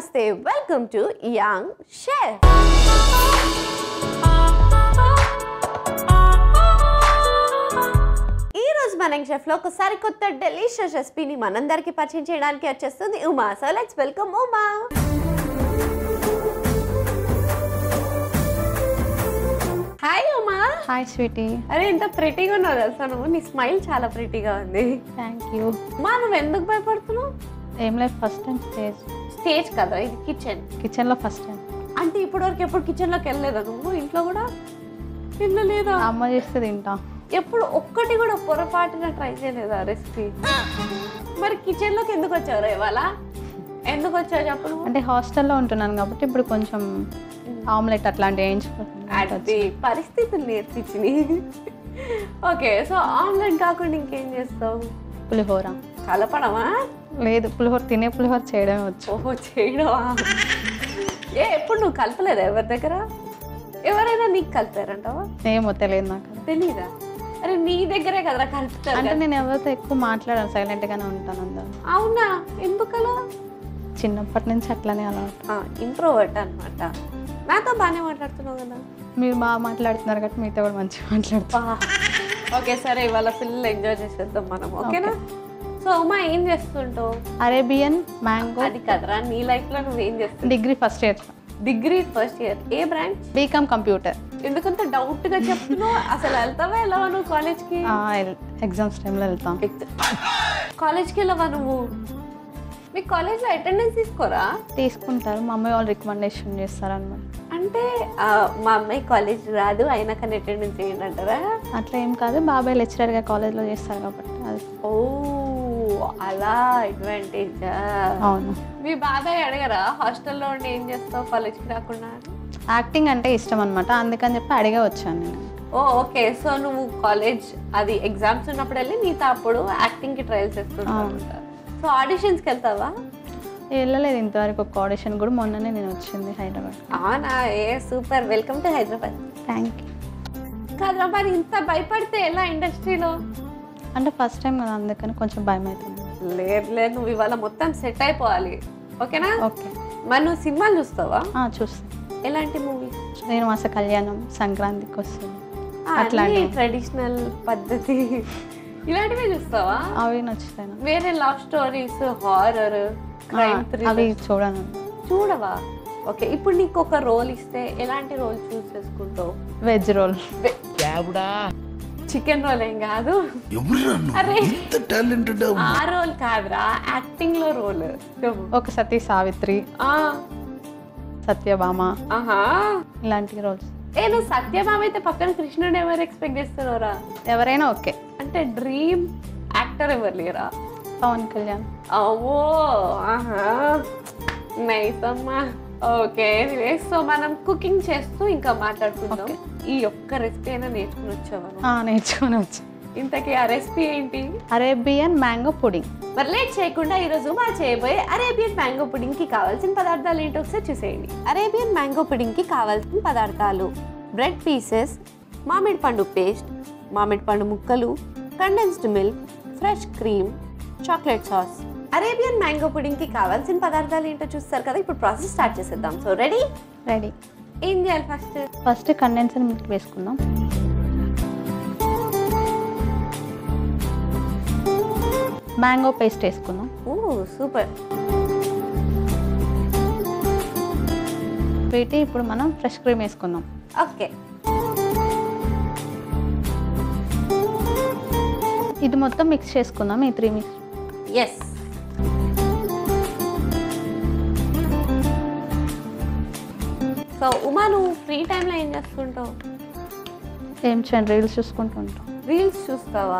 Namaste. Welcome to Young Chef. ఈ రోజు మన షెఫ్ లో ఒకసారి కొత్త డెలిషియస్ రెసిపీని మనందరికి పరిచయం చేయడానికి వచ్చేస్తుంది Uma. So let's welcome Uma. Hi Uma. Hi sweetie. అరే ఎంత ప్రిటీగా ఉన్నావు తెలుసా నువ్వు. నీ స్మైల్ చాలా ప్రిటీగా ఉంది. Thank you. మా నువ్వు ఎందుకు భయపడుతున్నావు? ఏం లేదు, ఫస్ట్ టైం స్టేజ్ కదా ఇది, కిచెన్ లో ఫస్ట్ టైం. అంటే ఇప్పటి వరకు ఎప్పుడు కిచెన్ లోకి వెళ్ళలేదా నువ్వు? ఇంట్లో కూడా వెళ్ళలేదా? అమ్మ చేస్తే తింటా. ఎప్పుడు ఒక్కటి కూడా పొరపాటున ట్రై చేయలేదా రెసిపీ? మరి కిచెన్ లోకి ఎందుకు వచ్చావు ఇవాళ? ఎందుకు వచ్చావు చెప్పు. అంటే హాస్టల్లో ఉంటున్నాను కాబట్టి ఇప్పుడు కొంచెం ఆమ్లెట్ అట్లాంటివి వేయించుకుంటున్నాను. అది పరిస్థితులు నేర్పించింది. ఓకే, సో ఆమ్లెట్ కాకుండా ఇంకేం చేస్తావు? పులిహోర. కలపడమా? లేదు, పులిహోర తినే పులిహోర చేయడమే వచ్చు. ఓహో, చేయడమా? ఎప్పుడు నువ్వు కలపలేదా ఎవరి దగ్గర? ఎవరైనా నీకు కలిపారంటావా? ఏమో తెలియదు నాకు. తెలీదా? అరే నీ దగ్గరే కదరా కలుపుతారు. అంటే నేను ఎవరితో ఎక్కువ మాట్లాడాను, సైలెంట్ గానే ఉంటాను అందరూ. అవునా? ఎందుకలా? చిన్నప్పటి నుంచి అట్లానే అలవాటు. ఇంట్రోవర్ట్ అనమాట. నాతో బాగానే మాట్లాడుతున్నావు కదా. మీరు బాగా మాట్లాడుతున్నారు కాబట్టి మీతో కూడా మంచిగా మాట్లాడుతా. ఓకే సరే, ఇవాళ పిల్లలు ఎంజాయ్ చేసేద్దాం మనం, ఓకేనా? సో అమ్మా ఏం చేస్తుంటావు? Arabian mango. అది కదరా, నీ లైఫ్ లో నువ్వేం చేస్తావు? Degree first year. Degree first year. ఏ బ్రాంచ్? BCom computer. ఎందుకంత డౌట్ గా చెప్తున్నావు? అసలు వెళ్తావా వెళ్ళవా నువ్వు కాలేజ్కి? ఎగ్జామ్స్ టైంలో వెళ్తాం. కాలేజ్కి వెళ్ళవా నువ్వు? మీ కాలేజ్లో అటెండెన్స్ తీసుకోరా? తీసుకుంటారు, మా అమ్మాయి వాళ్ళు రికమెండేషన్ చేస్తారు అనమాట. అంటే మా అమ్మాయి కాలేజ్ రాదు అయినా కానీ అటెండెన్స్ చేయండి అంటారా? అట్లా ఏం కాదు, బాబాయ్ లెక్చరర్గా కాలేజ్లో చేస్తారు కాబట్టి అది. ఓ అలా అడ్వాంటేజ్. అవును. మీ బాబాయ్ అడగరా హాస్టల్లో ఉండి ఏం చేస్తావు కాలేజ్కి రాకుండా? యాక్టింగ్ అంటే ఇష్టం అనమాట, అందుకని చెప్పి అడిగే వచ్చాను నేను. ఓ ఓకే, సో నువ్వు కాలేజ్ అది ఎగ్జామ్స్ ఉన్నప్పుడు వెళ్ళి నీతో అప్పుడు యాక్టింగ్కి ట్రయల్స్ చేస్తుంటావు. సో ఆడిషన్స్కి వెళ్తావా? వెళ్ళలేదు ఇంతవరకు, ఒక ఆడిషన్ కూడా మొన్ననే నేను వచ్చింది హైదరాబాద్. అవునా? ఏ super, welcome to Hyderabad. Thank you. కదా మరి ఇంత భయపడితే ఎలా ఇండస్ట్రీలో? అంటే ఫస్ట్ టైం కదా అందుకని కొంచెం భయం అవుతుంది. లేదు నువ్వు ఇవాళ మొత్తం సెట్ అయిపోవాలి, ఓకేనా? ఓకే. మరి నువ్వు సినిమాలు చూస్తావా? చూస్తాను. ఎలాంటి మూవీస్? నేను మాస కళ్యాణం, సంక్రాంతికి వస్తుంది, అట్లాంటి ట్రెడిషనల్ పద్ధతి ఇలాంటివే చూస్తావా? అవి నచ్చుతాయి. వేరే love stories, horror, crime thriller అవి చూడను. చూడవా? ఓకే, ఇప్పుడు నీకు ఒక రోల్ ఇస్తే ఎలాంటి రోల్ చూస్ చేసుకుంటావు? Veg roll. చికెన్ రోల్ ఏం కాదు. అరే ఆ రోల్ కాదురా, యాక్టింగ్ లో రోల్. ఒక సతీ సావిత్రి, సత్యభామ, ఇలాంటి రోల్స్. నువ్వు సత్యభామ అయితే పక్కన కృష్ణుడు ఎవరు ఎక్స్పెక్ట్ చేస్తున్నారా? ఎవరైనా ఓకే. అంటే డ్రీమ్ యాక్టర్ ఎవరు లేరా? పవన్ కళ్యాణ్. అవో నైస్ అమ్మా. ఓకే, సో మనం కుకింగ్ చేస్తూ ఇంకా మాట్లాడుకుందాం. ఈ ఒక్క రెసిపీ అయినా నేర్చుకుని వచ్చావా? నేర్చుకుని వచ్చా. ఇంతకీ ఆ రెసిపీ ఏంటి? Arabian mango pudding. మరి లేట్ చేయకుండా ఈరోజు మా చేయబోయే అరేబియన్ మ్యాంగో పుడింగ్ కి కావాల్సిన పదార్థాలు ఏంటో ఒకసారి చూసేయండి. అరేబియన్ మ్యాంగో పుడింగ్ కి కావాల్సిన పదార్థాలు: బ్రెడ్ పీసెస్, మామిడి పండు పేస్ట్, మామిడి పండు ముక్కలు, condensed milk, fresh cream, chocolate sauce. Arabian mango pudding కి కావాల్సిన పదార్థాలు ఏంటో చూస్తారు కదా. ఇప్పుడు ప్రాసెస్ స్టార్ట్ చేసేద్దాం. So ready? ఏం చేయాలి? ఫస్ట్ కండెన్స్డ్ మిల్క్ వేసుకుందాం. మ్యాంగో పేస్ట్ వేసుకుందాం. Oh super. వీటి ఇప్పుడు మనం ఫ్రెష్ క్రీమ్ వేసుకుందాం. ఓకే, ఇది మొత్తం మిక్స్ చేసుకుందాం, ఈ 3 మిక్స్. ఎస్. సో ఉమా, నువ్వు ఫ్రీ టైంలో ఏం చేస్తుంటావు? ఏం చేయండి, రీల్స్ చూసుకుంటూ ఉంటాం. రీల్స్ చూస్తావా?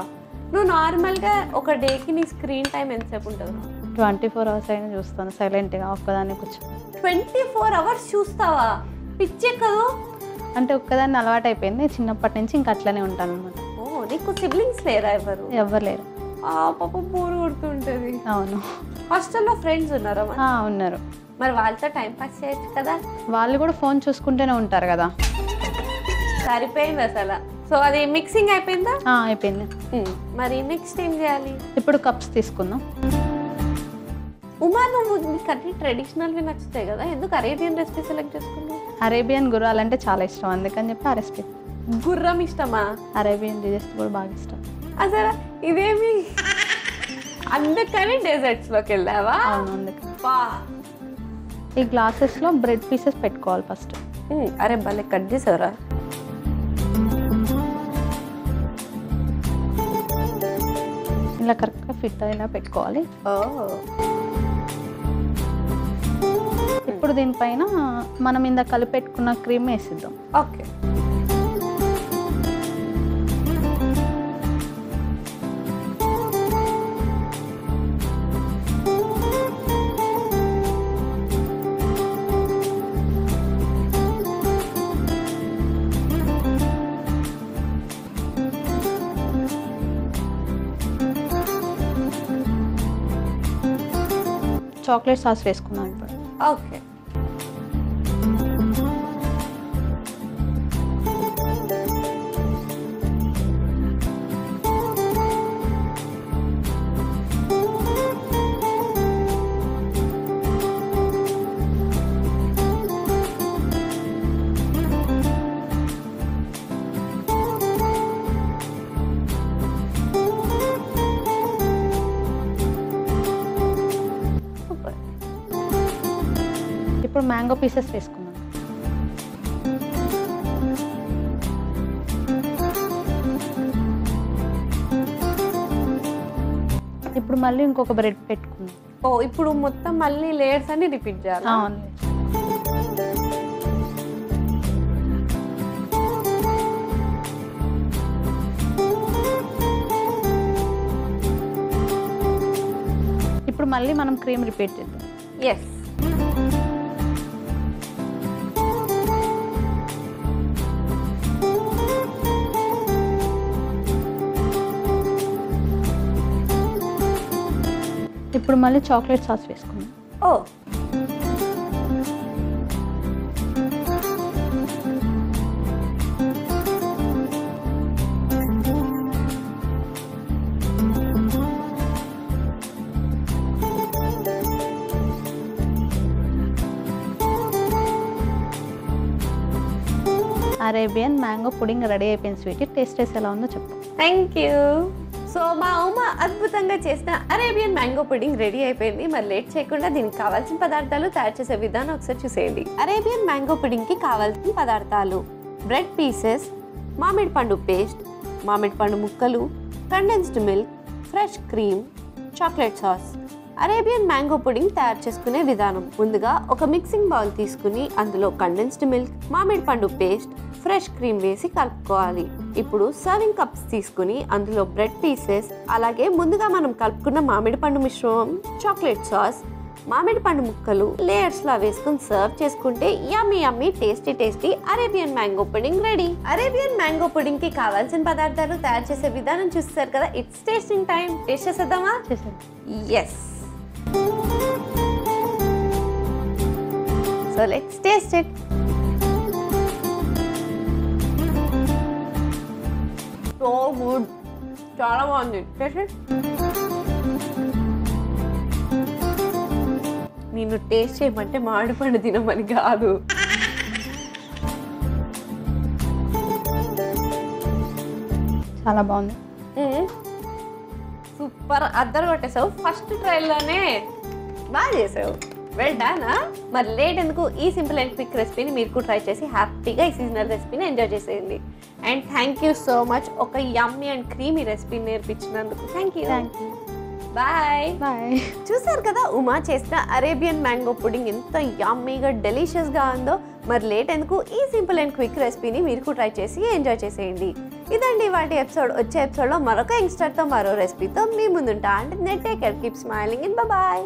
నువ్వు నార్మల్గా ఒక డేకి నీ స్క్రీన్ టైం ఎంతసేపు ఉంటుంది? 24 అవర్స్ అయినా చూస్తాను, సైలెంట్గా ఒక్కదాన్ని కూర్చొని. 24 అవర్స్ చూస్తావా? పిచ్చే కదా. అంటే ఒక్కదాన్ని అలవాటు అయిపోయింది, చిన్నప్పటి నుంచి ఇంకా అట్లనే ఉంటాను అనమాట. ఓ, నీకు సిబ్లింగ్స్ లేరా? ఎవరు లేరు. పాప బోర్ కొడుతుంటుంది. అవును. హాస్టల్లో ఫ్రెండ్స్ ఉన్నారా? ఉన్నారు. మరి వాళ్ళతో టైం పాస్ చేయొచ్చు కదా. వాళ్ళు కూడా ఫోన్ చూసుకుంటూనే ఉంటారు కదా. సరిపోయింది అసలు. సో అది మిక్సింగ్ అయిపోయిందా? అయిపోయింది. మరి నెక్స్ట్ ఏం చేయాలి? ఇప్పుడు కప్స్ తీసుకుందాం. ఉమా నువ్వు నీకు అన్ని ట్రెడిషనల్వి నచ్చుతాయి కదా, ఎందుకు అరేబియన్ రెసిపీ సెలెక్ట్ చేసుకున్నావు? అరేబియన్ గుర్రాలంటే చాలా ఇష్టం, అందుకని చెప్పి ఆ రెసిపీ. గుర్రం ఇష్టమా? అరేబియన్ డిజెస్ట్ కూడా బాగా ఇష్టం. అసలు ఇదేమి అందుకని డెజర్ట్స్లోకి వెళ్ళావా? అవును, అందుకని. ఈ గ్లాసెస్లో బ్రెడ్ పీసెస్ పెట్టుకోవాలి ఫస్ట్. అరే భలే కట్ చేసావురా. ఇలా కరెక్ట్గా ఫిట్ అయ్యేలా పెట్టుకోవాలి. ఇప్పుడు దీనిపైన మనం ఇందాక కలిపెట్టుకున్న క్రీమ్ వేసిద్దాం. ఓకే. చాక్లెట్ సాస్ వేసుకుందాం ఇప్పుడు. ఓకే. ఇప్పుడు మ్యాంగో పీసెస్ వేసుకుందాం. ఇప్పుడు మళ్ళీ ఇంకొక బ్రెడ్ పెట్టుకుందాం. ఇప్పుడు మొత్తం మళ్ళీ లేయర్స్ అన్ని రిపీట్ చేయాలి. ఇప్పుడు మళ్ళీ మనం క్రీమ్ రిపీట్ చేద్దాం. ఎస్. ఇప్పుడు మళ్ళీ చాక్లెట్ సాస్ వేసుకుందాం. అరేబియన్ మ్యాంగో పుడింగ్ రెడీ అయిపోయింది. స్వీట్ టేస్ట్ చేసి ఎలా ఉందో చెప్పు. Thank you. సో మా ఉమ అద్భుతంగా చేసిన అరేబియన్ మ్యాంగో పుడింగ్ రెడీ అయిపోయింది. మరి లేట్ చేయకుండా దీనికి కావాల్సిన పదార్థాలు తయారు చేసే విధానం ఒకసారి చూసేయండి. అరేబియన్ మ్యాంగో పుడింగ్కి కావాల్సిన పదార్థాలు: బ్రెడ్ పీసెస్, మామిడి పండు పేస్ట్, మామిడి పండు ముక్కలు, condensed milk, fresh cream, chocolate sauce. Arabian mango pudding తయారు చేసుకునే విధానం: ముందుగా ఒక మిక్సింగ్ బౌల్ తీసుకుని అందులో కండెన్స్డ్ మిల్క్, మామిడి పండు పేస్ట్, ఫ్రెష్ క్రీమ్ వేసి కలుపుకోవాలి. ఇప్పుడు సర్వింగ్ కప్స్ తీసుకుని అందులో బ్రెడ్ పీసెస్, అలాగే ముందుగా మనం కలుపుకున్న మామిడి పండు మిశ్రమం, చాక్లెట్ సాస్, మామిడి పండు ముక్కలు లేయర్స్ లా వేసుకుని సర్వ్ చేసుకుంటే yummy yummy tasty tasty Arabian mango pudding ready. Arabian mango pudding కి కావాల్సిన పదార్థాలు తయారు చేసే విధానం చూస్తారు కదా. It's tasting time. టేస్ట్ చేసేద్దామా? Yes. So let's taste it. So good, చాలా బాగుంది. నేను టేస్ట్ చేయమంటే మామిడి పండు తినమని కాదు. చాలా బాగుంది. సూపర్, అద్దరు కొట్టేసావు. ఫస్ట్ ట్రైల్లోనే బాగా చేసావు. Well done. మరి లేట్ ఎందుకు, ఈ సింపుల్ అండ్ క్విక్ రెసిపీని మీరు కూడా ట్రై చేసి హ్యాపీగా ఈ సీజనల్ రెసిపీని ఎంజాయ్ చేసేయండి. And thank you so much ఒక యమ్మీ అండ్ క్రీమీ రెసిపీని నేర్పించినందుకు. Thank you. Bye bye. చూసారు కదా ఉమా చేసిన అరేబియన్ మ్యాంగో పుడింగ్ ఎంత యమ్మీగా డెలిషియస్గా ఉందో. మరి లేట్ ఎందుకు, ఈ సింపుల్ అండ్ క్విక్ రెసిపీని మీరు కూడా ట్రై చేసి ఎంజాయ్ చేసేయండి. ఇదండి వాటి ఎపిసోడ్. వచ్చే ఎపిసోడ్లో మరొక యంగ్స్టర్తో మరో రెసిపీతో మీ ముందుంటా. అంటే take care, keep smiling and bye.